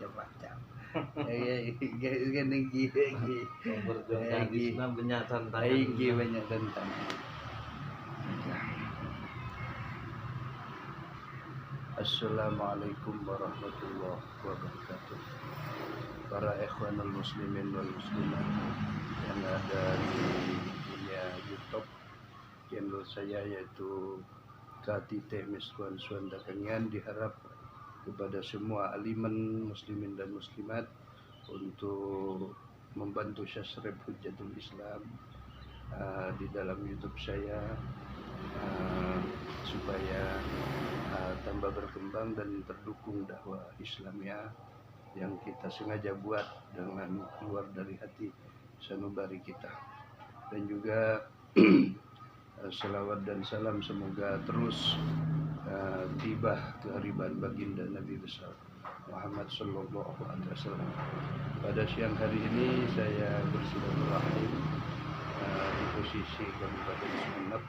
macam-macam. Kan tinggi. Memperjuangkan Islam banyak tantangan. Tinggi banyak tantangan. Assalamualaikum warahmatullahi wabarakatuh. Para ikhwanul muslimin wal muslimat yang ada di dunia YouTube, channel saya yaitu KTT Miskuan Suanda Kanyan, diharap kepada semua aliman muslimin dan muslimat untuk membantu subscribe Hujjatul Islam di dalam YouTube saya supaya tambah berkembang dan terdukung dakwah Islamnya yang kita sengaja buat dengan keluar dari hati sanubari kita. Dan juga selawat dan salam semoga terus tiba kehariban baginda Nabi besar Muhammad sallallahu alaihi wasallam. Pada siang hari ini saya bersilaturahim di posisi Kabupaten Sumeneb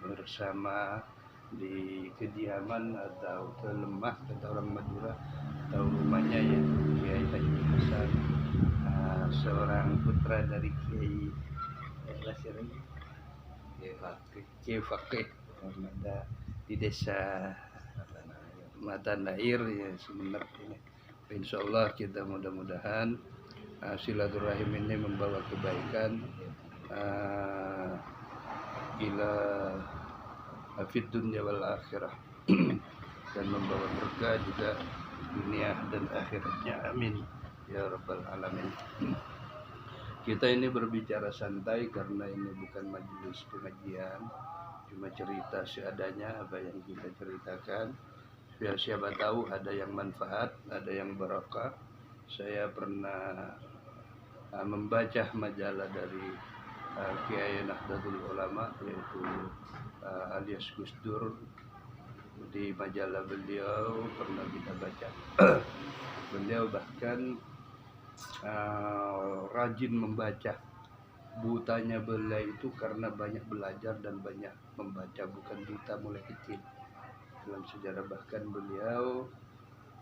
bersama di kediaman atau kelemah kata orang Madura atau rumahnya yaitu Kiai Haji Hasan, seorang putra dari Kiai Kiai Fakih yang ada di desa Matanair ya Sumeneb ini. Insyaallah kita mudah-mudahan silaturahim ini membawa kebaikan ila fid dunya wal akhirah dan membawa berkah juga dunia dan akhiratnya, amin ya rabbal alamin. Kita ini berbicara santai karena ini bukan majelis pengajian, cuma cerita seadanya apa yang kita ceritakan. Siapa tahu ada yang manfaat, ada yang barakah. Saya pernah membaca majalah dari Kiai Nahdlatul Ulama yaitu alias Gus Dur. Di majalah beliau pernah kita baca. Beliau bahkan rajin membaca. Butanya beliau itu karena banyak belajar dan banyak membaca, bukan buta mulai kecil. Dalam sejarah bahkan beliau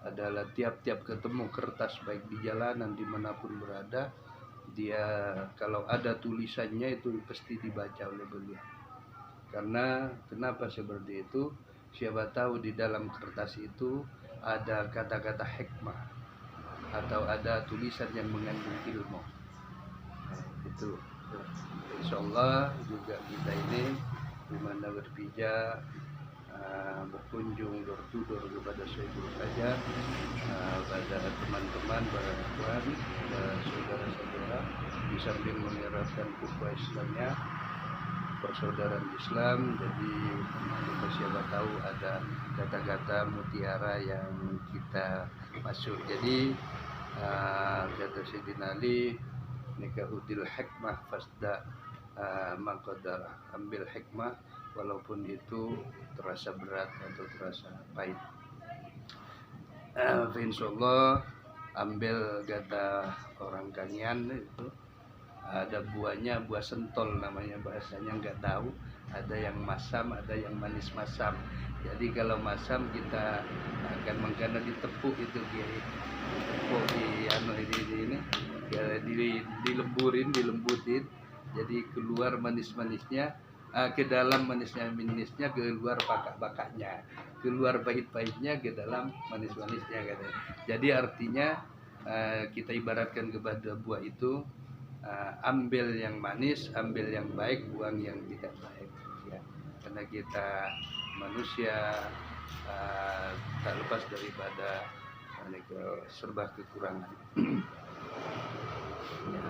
adalah tiap-tiap ketemu kertas baik di jalanan dimanapun berada, dia kalau ada tulisannya itu pasti dibaca oleh beliau. Karena kenapa seperti itu? Siapa tahu di dalam kertas itu ada kata-kata hikmah atau ada tulisan yang mengandung ilmu. Itu insyaallah juga kita ini dimana berpijak berkunjung door-to-door kepada Syekhul saja, pada teman-teman, para ikhwan, saudara-saudara, di samping mengeratkan ukhuwah Islamnya, persaudaraan Islam. Jadi kita siapa tahu ada kata-kata mutiara yang kita masuk. Jadi kata Sayyidina Ali, nikahudil hikmah fasda maqadara, ambil hikmah walaupun itu terasa berat atau terasa pahit. Insyaallah ambil kata orang Kanyan itu ada buahnya, buah sentol namanya bahasanya, nggak tahu. Ada yang masam, ada yang manis masam. Jadi kalau masam kita akan mengkana ditepuk itu ditepuk dilembutin. Jadi keluar manis-manisnya, ke dalam manisnya keluar bakak-bakaknya, keluar pahit-pahitnya ke dalam manis-manisnya katanya. Jadi artinya kita ibaratkan kepada buah itu, ambil yang manis, ambil yang baik, buang yang tidak baik ya. Karena kita manusia tak lepas daripada serba kekurangan. Ya,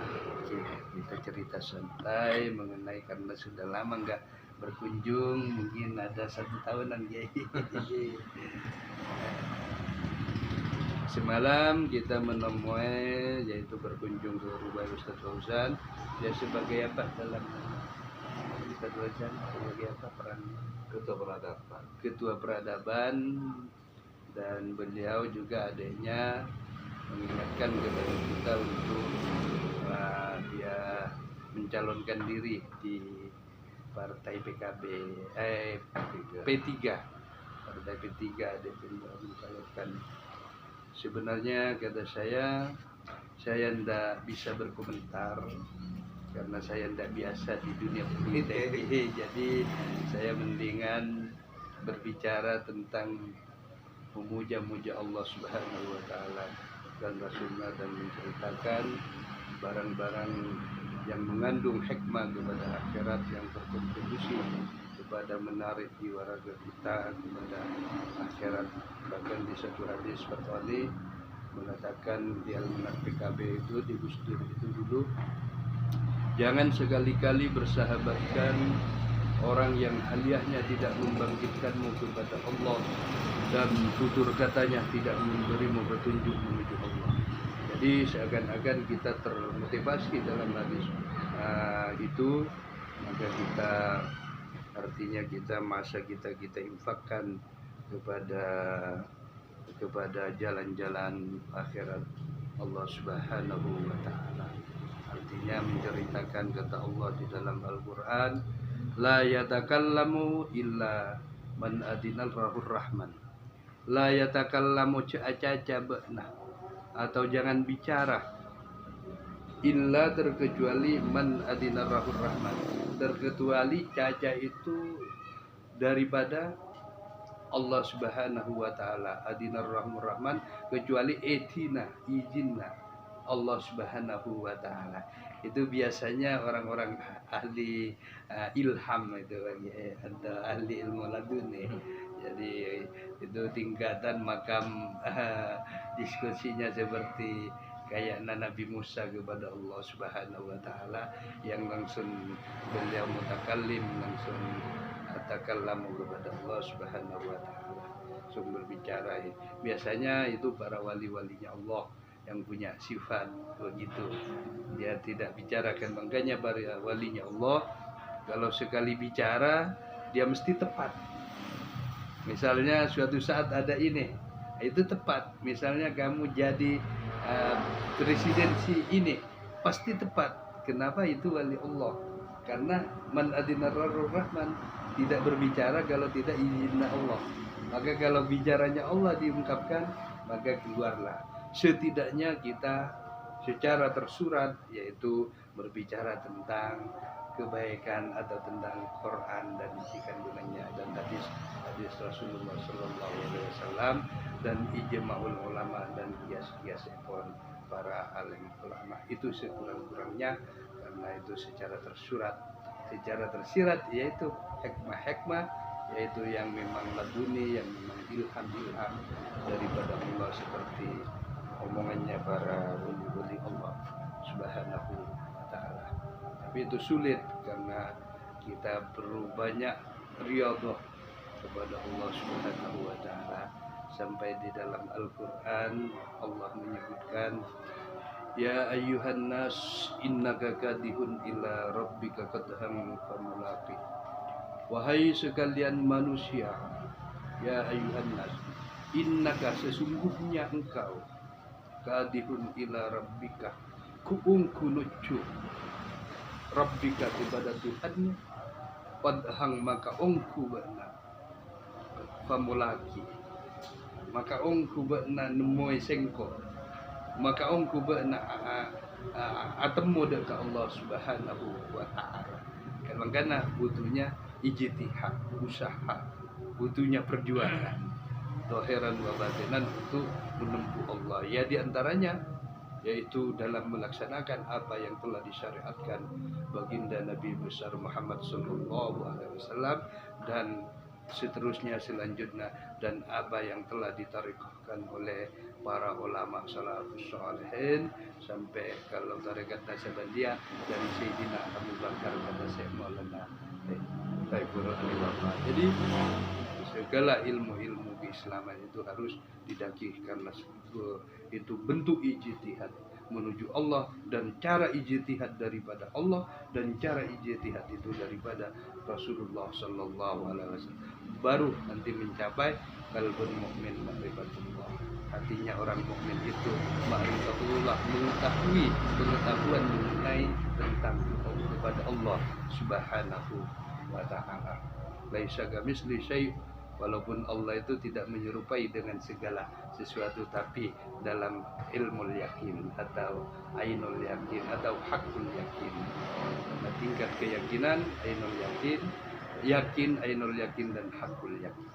kita cerita santai mengenai karena sudah lama nggak berkunjung, mungkin ada 1 tahunan ya. Semalam kita menemui yaitu berkunjung ke rumah Ustaz Fauzan. Dia sebagai apa dalam Ustaz Fauzan? Sebagai apa perannya? Ketua peradaban. Dan beliau juga adanya mengingatkan kepada kita untuk dia mencalonkan diri di partai PKB P3. Partai P3 dia mencalonkan Sebenarnya kata saya tidak bisa berkomentar karena saya tidak biasa di dunia politik. Jadi saya mendingan berbicara tentang memuja-muja Allah Subhanahu wa taala dan Rasulullah, dan menceritakan barang-barang yang mengandung hikmah kepada akhirat, yang berkontribusi kepada menarik jiwa raga kita kepada akhirat. Bahkan di satu hadis Fatwa Ali mengatakan di Al-Manhaj PKB itu, di Gus Dur itu dulu, jangan sekali-kali bersahabatkan orang yang aliyahnya tidak membangkitkanmu kepada Allah dan tutur katanya tidak memberimu petunjuk menuju Allah. Jadi seakan-akan kita termotivasi dalam hadis itu, maka kita artinya kita masa kita infakkan kepada jalan-jalan akhirat Allah Subhanahu wa taala. Artinya menceritakan kata Allah di dalam Al-Qur'an, la yatakallamu illa man adinal rahur rahman. La yatakallamu caca ba'na, atau jangan bicara illa terkecuali man adinal rahur rahman, terkecuali caca itu daripada Allah Subhanahu wa taala. Adinar rahmur rahman, kecuali etina, izinna Allah Subhanahu wa taala. Itu biasanya orang-orang ahli ilham itu atau ahli ilmu laduni. Jadi itu tingkatan makam diskusinya seperti kayak Nabi Musa kepada Allah Subhanahu wa taala, yang langsung beliau mutakallim, langsung takallamu kepada Allah Subhanahu wa taala, langsung berbicara. Biasanya itu para wali-walinya Allah yang punya sifat begitu, dia tidak bicarakan. Makanya para walinya Allah kalau sekali bicara dia mesti tepat. Misalnya suatu saat ada ini, itu tepat. Misalnya kamu jadi presidensi ini, pasti tepat. Kenapa? Itu wali Allah. Karena man adinar rahman, tidak berbicara kalau tidak izinnya Allah. Maka kalau bicaranya Allah diungkapkan, maka keluarlah. Setidaknya kita secara tersurat, yaitu berbicara tentang kebaikan atau tentang Quran dan isi kandungannya, dan hadis Rasulullah SAW, dan ijma'ul ulama dan kias-kias ekon para alim ulama. Itu sekurang-kurangnya, karena itu secara tersurat. Secara tersirat yaitu hikmah-hikmah, yaitu yang memang laduni, yang memang ilham daripada Allah, seperti omongannya para wali-wali Allah Subhanahu wa taala. Tapi itu sulit karena kita perlu banyak riyadhah kepada Allah Subhanahu wa taala. Sampai di dalam Al-Qur'an Allah menyebutkan, ya ayyuhan nas innaka kadihun ila rabbika kadhan famulaqi. Wahai sekalian manusia, ya ayyuhan nas, innaka sesungguhnya engkau, kadihun ila rabbika, kunuju rabbika kepada Tuhannya, padhang maka ongku bana famulaki, maka ongku bana nemoi sengko, maka ongku bana atemu dekat Allah Subhanahu wa taala. Karena butuhnya ijtihad, usaha, butuhnya perjuangan zahiran wa batinan untuk menempuh Allah. Ya di antaranya yaitu dalam melaksanakan apa yang telah disyariatkan baginda Nabi besar Muhammad sallallahu alaihi wasallam, dan seterusnya selanjutnya, dan apa yang telah ditarikahkan oleh para ulama salafus shalihin, sampai kalau tarekat Naksabandiyah dari Sayyidina Abu Bakar kata Syekh Maulana Saiful Ulama. Jadi segala ilmu-ilmu keislaman itu harus didaki, karena itu bentuk ijtihad menuju Allah, dan cara ijtihad daripada Allah, dan cara ijtihad itu daripada Rasulullah sallallahu alaihi wasallam, baru nanti mencapai qalbun mukmin ma'rifatullah. Hatinya orang mukmin itu ma'rifatullah, mengetahui pengetahuan mengenai tentang kepada Allah Subhanahu wa taala. Laisa kamitsli syai' Walaupun Allah itu tidak menyerupai dengan segala sesuatu, tapi dalam ilmu yakin atau ainul yakin atau hakul yakin. Nah, tingkat keyakinan ainul yakin, yakin ainul yakin dan hakul yakin.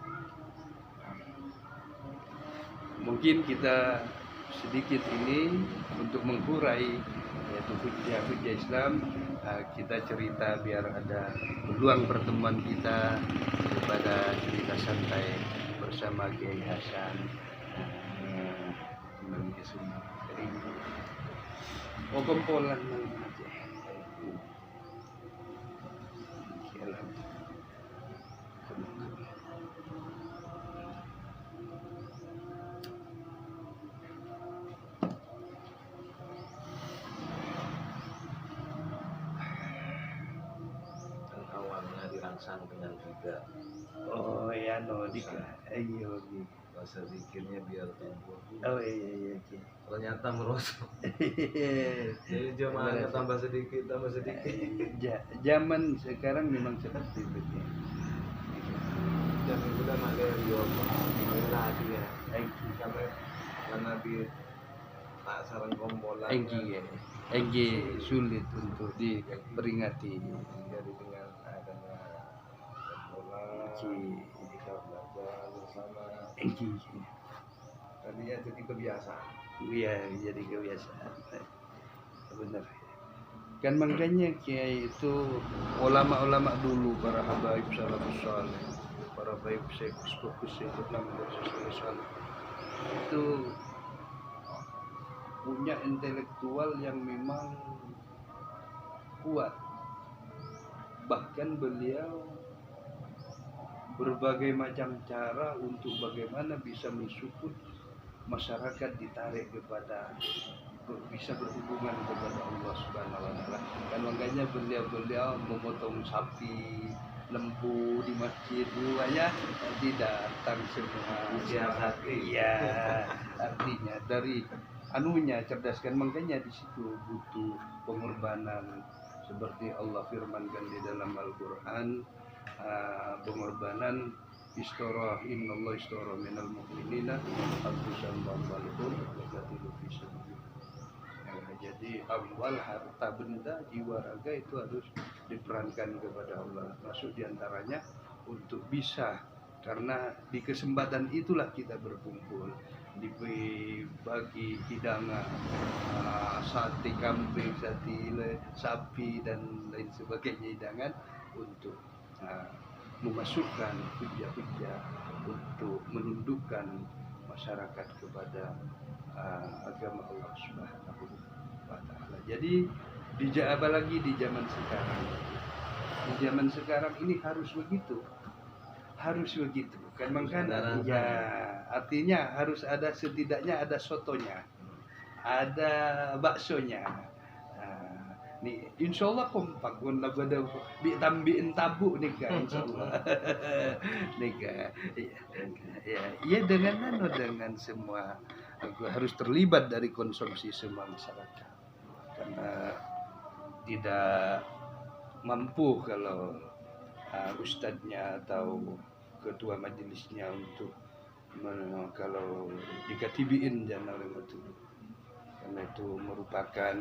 Mungkin kita sedikit ini untuk menghurai yaitu hujah Islam, kita cerita biar ada peluang pertemuan kita kepada cerita santai bersama Kiai Hasan Imam Yusuf. Oh kompolan aja. Dirangsang dengan tiga. Oh ya no ayo Bahasa zikirnya biar tumbuh. Oh iya. Ternyata merosot. Jadi jemaahnya tambah sedikit. Zaman sekarang memang seperti itu. Dan sudah malaria, lagi ya. Karena di tak sarang kompolan. Enggi sulit untuk diperingati. Jadi dengan adanya kompolan, kita belajar bersama. Tadinya jadi kebiasaan. Iya, jadi kebiasaan. Benar. Kan makanya Kiai itu ulama-ulama dulu, para habaib salafus saleh, para habaib fokus itu namanya saleh itu punya intelektual yang memang kuat. Bahkan beliau berbagai macam cara untuk bagaimana bisa mensupport masyarakat ditarik kepada bisa berhubungan kepada Allah Subhanahu wa taala. Dan makanya beliau memotong sapi, lembu di masjid buahnya tidak datang semua. Iya, artinya dari anunya cerdaskan, makanya di situ butuh pengorbanan seperti Allah firmankan di dalam Al-Qur'an, pengorbanan istorah innallahu istorah minal mu'minina anfusahum wa amwalahum waqatilu fi sabilillah. Jadi amwal, harta benda, jiwa raga itu harus diperankan kepada Allah, masuk diantaranya untuk bisa, karena di kesempatan itulah kita berkumpul, dibagi hidangan sate kambing, sate sapi dan lain sebagainya hidangan untuk memasukkan hujah-hujah untuk menundukkan masyarakat kepada agama Allah Subhanahu wa taala. Jadi apalagi di zaman sekarang. Di zaman sekarang ini harus begitu. Kan makanya ya artinya harus ada, setidaknya ada sotonya, ada baksonya. Nih insyaallah kompak pun lah pada ditambihin tabu nikah insyaallah. Nikah ya dengan semua harus terlibat dari konsumsi semua masyarakat, karena tidak mampu kalau ustadznya atau ketua majelisnya untuk kalau dikatibiin jangan orang itu, karena itu merupakan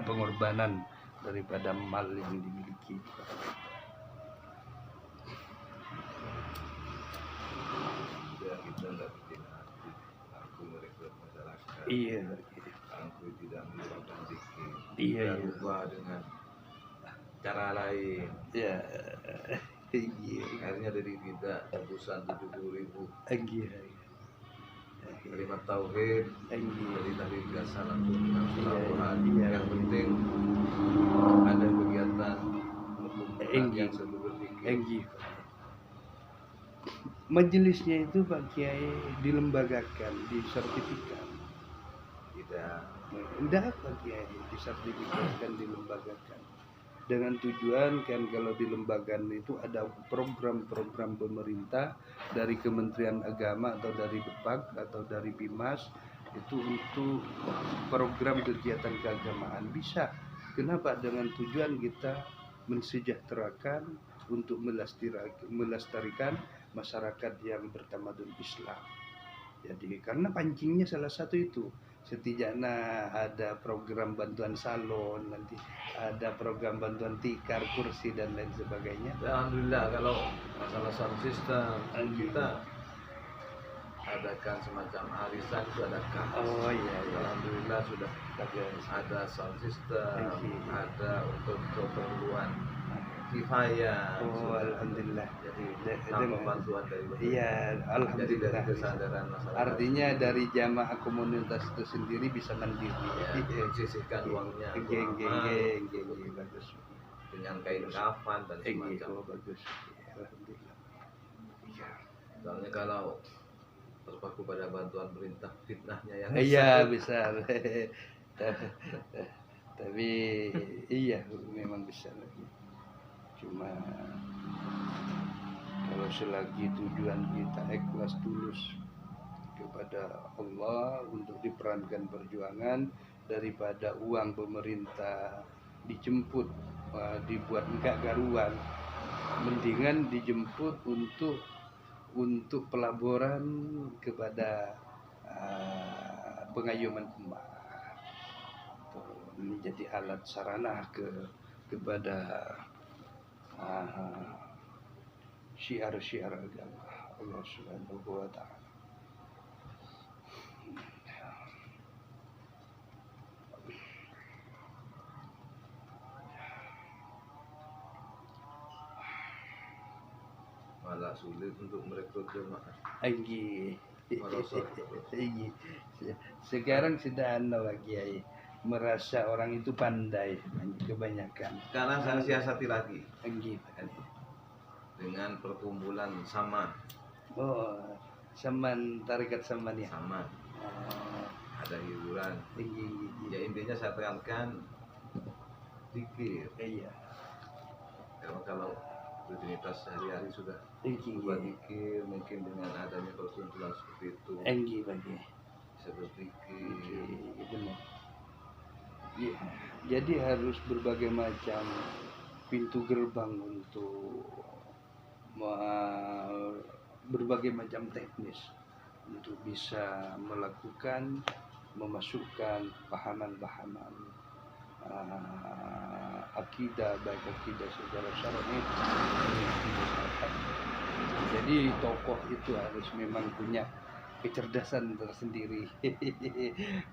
pengorbanan daripada mal yang dimiliki. Kita tidak bikin aku merekrut masyarakat. Iya. Aku tidak melakukan zikir. Iya. Lupa dengan cara lain. Iya. Akhirnya dari kita tebusan 70.000. Iya. Kalimat tauhid, dari tadi biasa langsung pelabuhan. Yang penting ada kegiatan yang sebelum berpikir. Majelisnya itu Pak Kiai dilembagakan, disertifikat. Tidak Pak Kiai, disertifikatkan, dilembagakan. Dengan tujuan kan kalau di lembagaan itu ada program-program pemerintah dari Kementerian Agama atau dari Depak atau dari Bimas, itu untuk program kegiatan keagamaan bisa. Kenapa? Dengan tujuan kita mensejahterakan, untuk melestarikan, masyarakat yang bertamadun Islam. Jadi karena pancingnya salah satu itu, setidaknya ada program bantuan salon, nanti ada program bantuan tikar, kursi dan lain sebagainya. Alhamdulillah kalau masalah sound system kita adakan semacam arisan itu adakan. Oh iya, iya. Alhamdulillah sudah ada sound system, ada untuk keperluan kifayah. Oh alhamdulillah. Jadi tanpa bantuan dari pemerintah. Iya, alhamdulillah. Jadi dari kesadaran masyarakat. Artinya dari jamaah komunitas itu sendiri bisa mandiri. Ya, sisihkan uangnya. Geng, bagus. Dengan kain kafan dan semacam. Oh, bagus. Alhamdulillah. Iya. Soalnya kalau terpaku pada bantuan pemerintah, fitnahnya yang iya besar. Tapi iya memang besar. Cuma kalau selagi tujuan kita ikhlas tulus kepada Allah untuk diperankan perjuangan, daripada uang pemerintah dijemput dibuat enggak karuan, mendingan dijemput untuk pelaburan kepada pengayuman umat, menjadi alat sarana kepada syiar-syiar agama Allah Subhanahu wa taala. malah sulit untuk merekrut jemaah. Sekarang sudah lagi merasa orang itu pandai kebanyakan. Sekarang saya siasati lagi dengan perkumpulan Saman. Oh, Saman, tarekat Saman ya. Saman. Ada hiburan. Ya intinya saya tekankan zikir. Iya. Kalau rutinitas sehari-hari sudah buat zikir, mungkin dengan adanya perkumpulan seperti itu bisa berzikir. Benar. Ya, jadi harus berbagai macam pintu gerbang untuk berbagai macam teknis untuk bisa melakukan, memasukkan pahaman-pahaman akidah, baik akidah secara syar'i. Jadi tokoh itu harus memang punya kecerdasan tersendiri.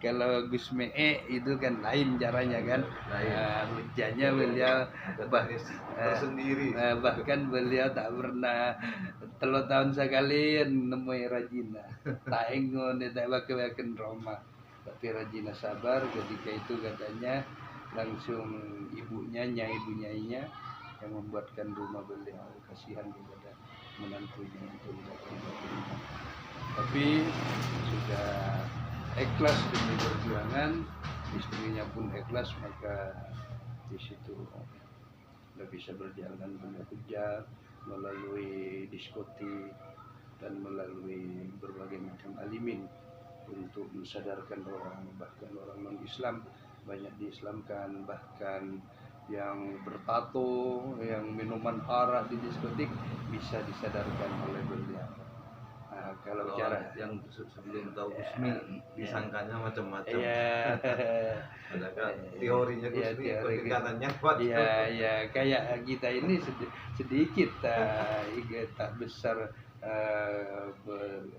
Kalau Gus Mee itu kan lain caranya kan, hujahnya beliau tersendiri. Bahkan beliau tak pernah 3 tahun sekali nemui Rajina. Tak ingon tak baken Roma. Tapi Rajina sabar ketika itu katanya langsung ibunya yang membuatkan rumah beliau, kasihan kepada menantunya itu. Tapi sudah ikhlas demi perjuangan, istrinya pun ikhlas, maka di situ sudah bisa berjalan banyak hujah melalui diskotik dan melalui berbagai macam alimin untuk mensadarkan orang, bahkan orang non-Islam banyak diislamkan, bahkan yang bertato, yang minuman arak di diskotik bisa disadarkan oleh beliau. Kalau cara yang sebelum tahu Gusmi disangkanya macam-macam. Iya. Adakah teorinya Gusmi pendekatannya kuat? Iya, kayak kita ini sedikit tak besar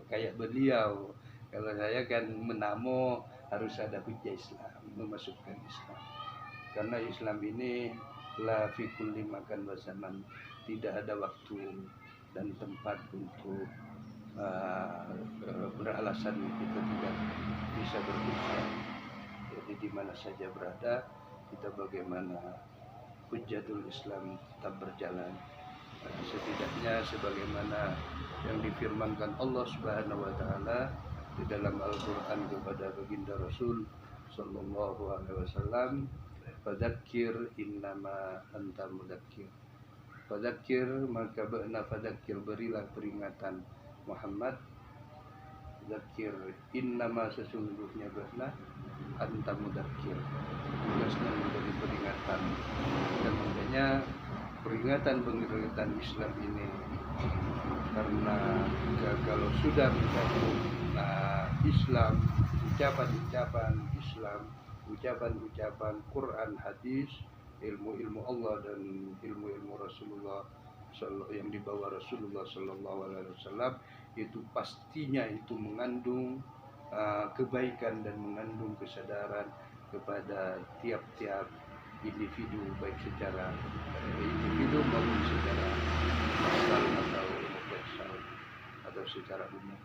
kayak beliau. Kalau saya kan menamo harus ada hujah Islam, memasukkan Islam. Karena Islam ini la fi kulli makan wa zaman, tidak ada waktu dan tempat untuk beralasan kita tidak bisa berusaha. Jadi di mana saja berada, kita bagaimana hujjatul Islam tetap berjalan. Setidaknya sebagaimana yang difirmankan Allah Subhanahu wa taala di dalam Al-Qur'an kepada baginda Rasul sallallahu alaihi wasallam, fadzakir innama anta mudzakir. Fadzakir maka fadzakir, berilah peringatan Muhammad, zakir innama sesungguhnya benar anta mudzakir, tugasnya memberi peringatan. Dan makanya peringatan Islam ini, karena kalau sudah menggabung Islam, ucapan-ucapan Islam, ucapan-ucapan Quran, hadis, ilmu-ilmu Allah dan ilmu-ilmu Rasulullah yang dibawa Rasulullah Sallallahu Alaihi Wasallam, itu pastinya itu mengandung kebaikan dan mengandung kesadaran kepada tiap-tiap individu, baik secara individu maupun secara massal atau universal atau secara umum.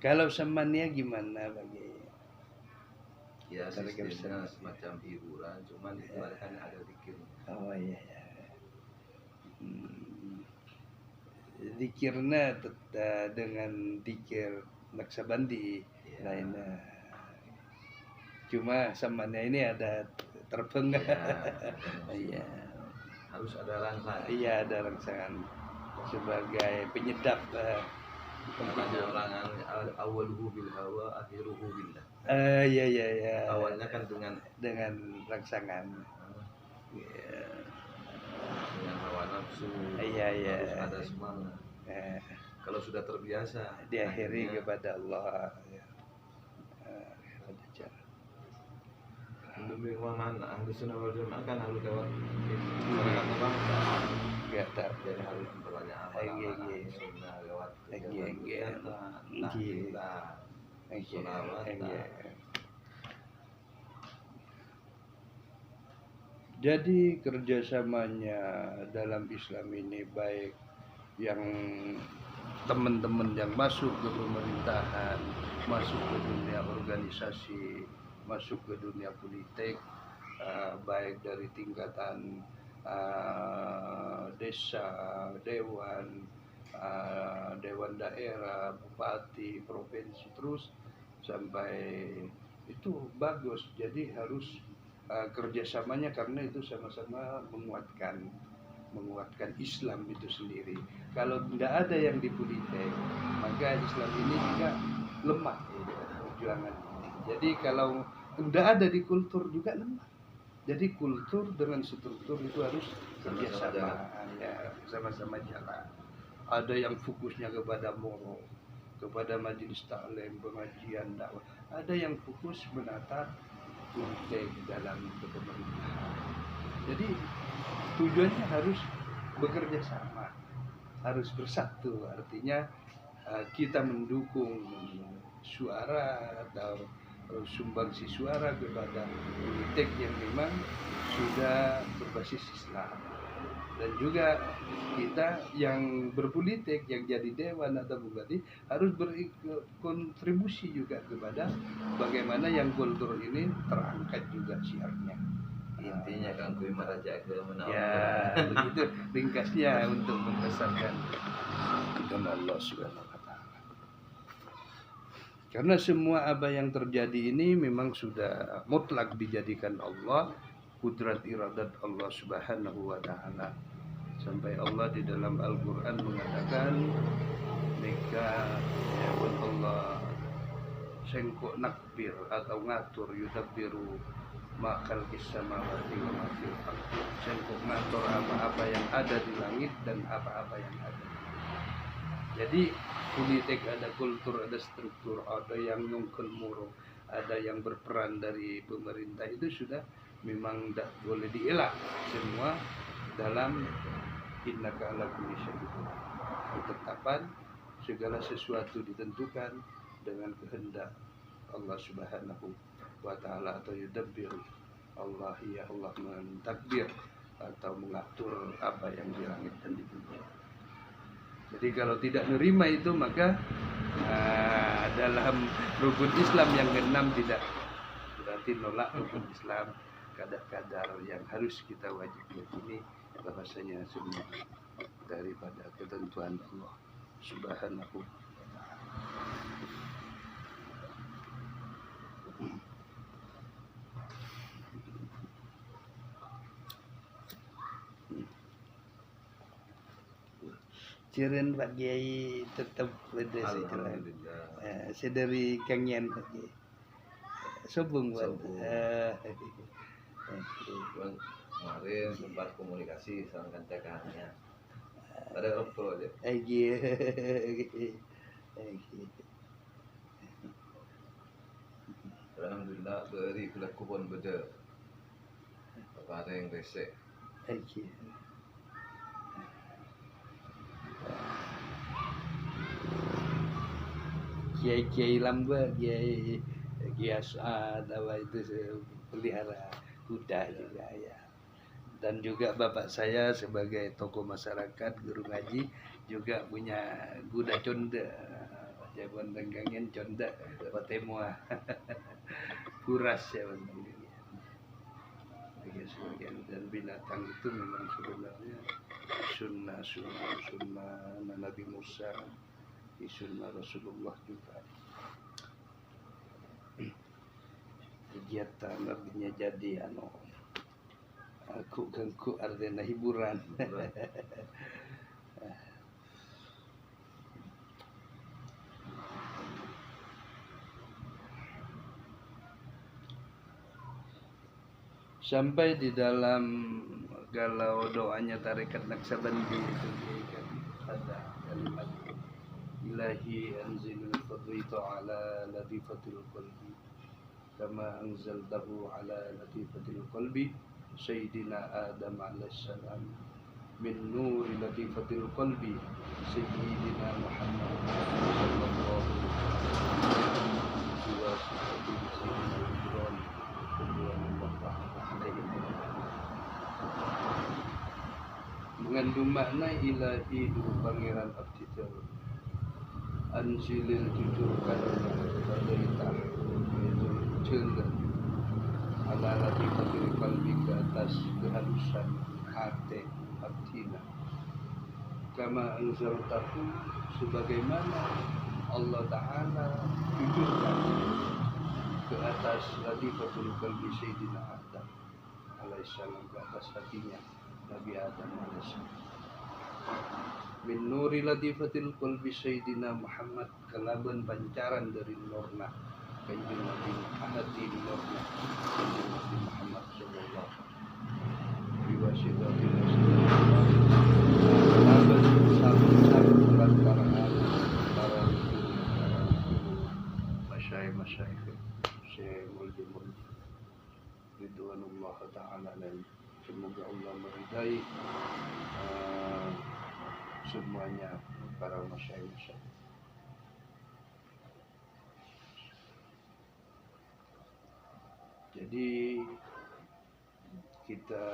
Kalau semannya gimana bagi? Ya sistemnya semacam hiburan, cuman itu kan ada zikirnya. Oh iya ya. Zikirnya dengan zikir Naksabandi lainnya. Cuma semannya ini ada terpengal. Iya. Harus ada rangsangan. Iya, ada rangsangan sebagai penyedap. Namanya orang awaluhu bil hawa, akhiruhu billah. Iya. Awalnya kan dengan rangsangan. Iya. Dengan hawa nafsu. Iya. Harus ada semangat. Kalau sudah terbiasa, diakhiri kepada Allah. Demi mana? Ahlu sunnah wal jamaah kan harus lewat masyarakat orang. Enggak tahu. Jadi harus memperbanyak amalan sunnah lewat kegiatan, tahlilan, sholawatan. Jadi kerjasamanya dalam Islam ini, baik yang teman-teman yang masuk ke pemerintahan, masuk ke dunia organisasi, masuk ke dunia politik, baik dari tingkatan desa, dewan daerah, bupati, provinsi, terus sampai itu bagus. Jadi harus kerjasamanya, karena itu sama-sama menguatkan Islam itu sendiri. Kalau tidak ada yang di politik, maka Islam ini juga lemah perjuangan. Jadi kalau tidak ada di kultur juga lemah. Jadi kultur dengan struktur itu harus kerjasama, ya, sama-sama jalan. Ada yang fokusnya kepada moro, kepada majelis taklim, pengajian, dakwah. Ada yang fokus menata politik dalam pemerintahan. Jadi tujuannya harus bekerja sama, harus bersatu. Artinya kita mendukung suara atau sumbangsi suara kepada politik yang memang sudah berbasis Islam. Dan juga kita yang berpolitik, yang jadi dewan atau bupati, harus berkontribusi juga kepada bagaimana yang kultur ini terangkat juga siarnya. Intinya kan kuimah raja ke mana? Ya, begitu ringkasnya untuk membesarkan agama Allah Subhanahu wa taala. Karena semua apa yang terjadi ini memang sudah mutlak dijadikan Allah, kudrat iradat Allah Subhanahu wa taala. Sampai Allah di dalam Al-Qur'an mengatakan, "Maka ya Allah sengko nakbir atau ngatur yudabbiru makal samawati wa ma fil ardh." Sengko ngatur apa-apa yang ada di langit dan apa-apa yang ada. Jadi politik ada kultur, ada struktur, ada yang nyungkel muro, ada yang berperan dari pemerintah, itu sudah memang tidak boleh dielak. Semua dalam innaka ala kulli syai'in. Ketetapan segala sesuatu ditentukan dengan kehendak Allah Subhanahu wa taala, atau yudabbir Allah, ya Allah mentakbir atau mengatur apa yang di langit dan di bumi. Jadi kalau tidak menerima itu, maka dalam rukun Islam yang keenam tidak, berarti nolak rukun Islam kadar-kadar yang harus kita wajib yakini bahwasanya semua daripada ketentuan Allah Subhanahu wa taala. Curen Pak Kiai tetap pada sejalan. Alhamdulillah. Saya dari Kangen Pak Kiai. Sobung Pak. Sobung. Cuman kemarin sempat komunikasi sama kancakannya. Ada apa aja? Alhamdulillah beri pelaku pun beda. Apa ada yang resek? Kiai Lamba, Kiai As'ad, itu pelihara kuda juga ya. Dan juga bapak saya sebagai tokoh masyarakat, guru ngaji juga punya kuda conda, jagoan denggangan conda, patemua, kuras ya bang. Dan binatang itu memang sebenarnya sunnah Nabi Musa, sunnah Rasulullah juga. Kegiatan artinya jadi aku artinya hiburan. Sampai di dalam galau doanya tarekat Naqsabandi itu ada kalimat ilahi anzilul fadli ta'ala latifatul qalbi kama anzaltahu ala latifatul qalbi sayyidina Adam alaihissalam min nuri latifatul qalbi sayyidina Muhammad sallallahu alaihi mengandung makna ilahi pangeran abdijar anjilil tujukan berita cenderung ala latifatil qalbi ke atas kehalusan hati abdina kama anzaltahu sebagaimana Allah Ta'ala tujukan ke atas latifatul qalbi Sayyidina Adam alaihissalam, ke atas hatinya Nabi Adam alaihissalam. Min nuri latifatil qalbi Sayyidina Muhammad, kelaban pancaran dari nurna kanjeng Nabi hati nurna kanjeng Nabi Muhammad sallallahu biwasitatil kelaban sabun lantaran para masyayikh Syekh Mulki Ridwanullah Ta'ala, dan semoga Allah meridai semuanya para masyayikh. Jadi kita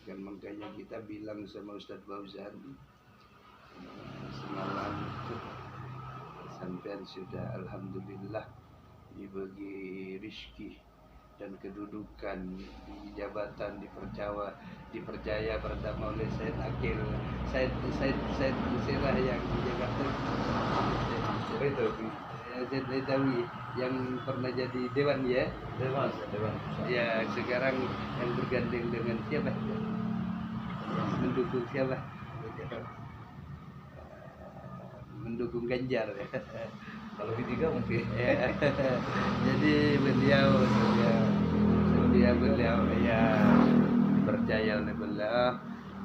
kan makanya kita bilang sama Ustadz Fauzan semalam sampean sudah alhamdulillah dibagi rizki dan kedudukan di jabatan dipercaya pertama oleh Said Akil, Said Musirah yang di Jakarta, Said Betawi yang pernah jadi dewan ya, dewan ya, sekarang yang bergandeng dengan siapa, mendukung siapa, mendukung Ganjar ya. Kalau ketiga mungkin Ya. Jadi beliau ya dipercaya oleh beliau,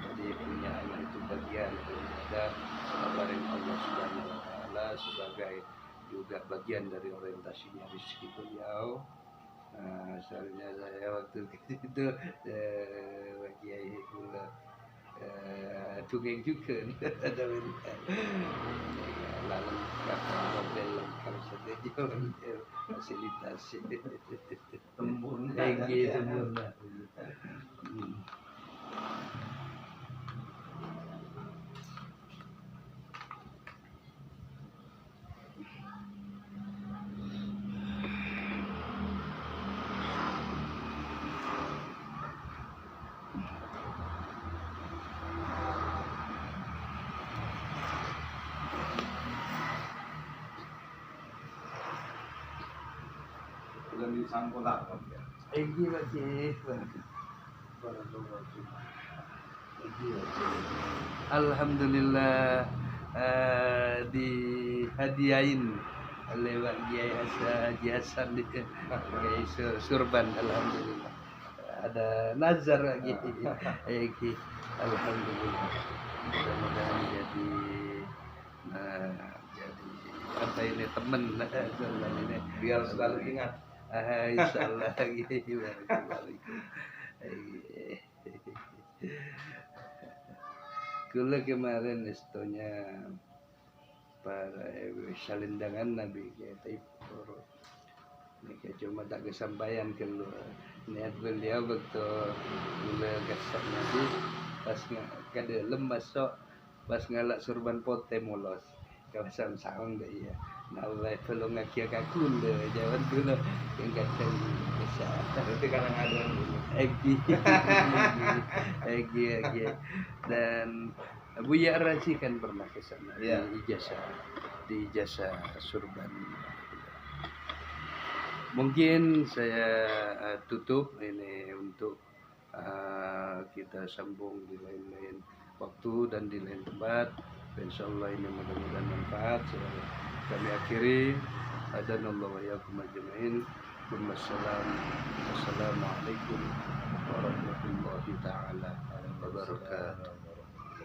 jadi punya itu bagian daripada kabarin Allah Subhanahu wa Ta'ala sebagai juga bagian dari orientasinya rezeki beliau. Nah, soalnya saya waktu itu Kiai pula tungeng juga ada lalu kapal mobil lengkap saja fasilitasi sempurna. Sempurna. Bulan di Sangkola ya. Alhamdulillah dihadiahin lewat Haji Hasan di Surban, alhamdulillah. Ada nazar lagi, alhamdulillah. Mudah-mudahan jadi apa ini temen ini biar selalu ingat. Insyaallah gitu. Kula kemarin istonya para salindangan Nabi kita itu ini cuma tak kesampaian kalau niat beliau betul gula gasak Nabi pas kada lemas sok pas ngalak surban pote mulos kawasan sawang deh ya. Nah, Allah tolong ngakia kakun deh, jangan dulu yang kacang bisa. Berarti kadang ada Egi. Dan Buya Razi kan pernah ke sana ya. di ijazah surban. Mungkin saya tutup ini untuk kita sambung di lain-lain waktu dan di lain tempat. Insyaallah ini mudah-mudahan manfaat. Kami akhiri. Adanallahu wa iyyakum ajmain. Wassalamualaikum warahmatullahi taala wabarakatuh.